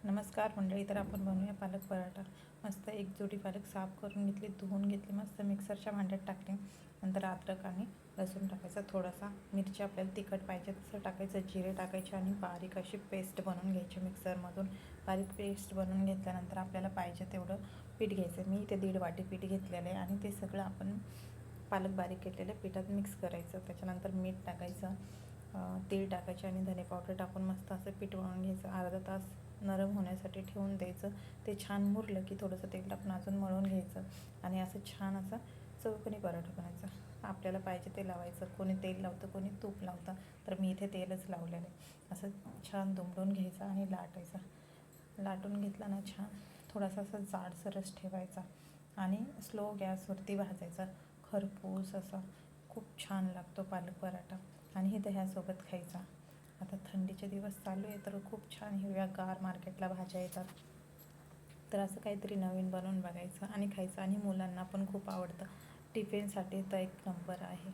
नमस्कार मंडळी. तर आपण बनवूया पालक पराठा. मस्त एक जोडी पालक साफ करून घेतली, धुवून घेतली, मस्त मिक्सरच्या भांड्यात टाकले. नंतर अद्रक आणि लसूण टाकायचा, थोडासा मिरची आपल्याला तिखट पाहिजे तसं टाकायचं, जिरे टाकायचे आणि बारीक अशी पेस्ट बनवून घ्यायची. मिक्सरमधून बारीक पेस्ट बनवून घेतल्यानंतर आपल्याला पाहिजे तेवढं पीठ घ्यायचं. मी इथे 1.5 वाटी पीठ घेतलेलं आहे आणि ते सगळं आपण पालक बारीक केलेल्या पिठात मिक्स करायचं. त्याच्यानंतर मीठ टाकायचं, तेल टाकायचे आणि धने पावडर टाकून मस्त असं पीठ बनवून घ्यायचं. अर्धा तास नरम होण्यासाठी ठेवून द्यायचं. ते छान मुरलं की थोडंसं तेल टाकून अजून मळून घ्यायचं आणि असं छान असं चौकोनी पराठा बनायचा. आपल्याला पाहिजे ते लावायचं. कोणी तेल लावतं, कोणी तूप लावतं, तर मी इथे तेलच लावलेलं आहे. असं छान दुमडून घ्यायचं आणि लाटायचं. लाटून घेतला ना छान, थोडासा असा जाडसरच ठेवायचा आणि स्लो गॅसवरती भाजायचा. खरपूस असा खूप छान लागतो पालक पराठा आणि हे दह्यासोबत खायचा. आता थंडीचे दिवस चालू आहे तर खूप छान हिरव्यागार मार्केटला भाज्या येतात. तर असं काहीतरी नवीन बनवून बघायचं आणि खायचं आणि मुलांना पण खूप आवडतं. टिफिनसाठी तर एक नंबर आहे.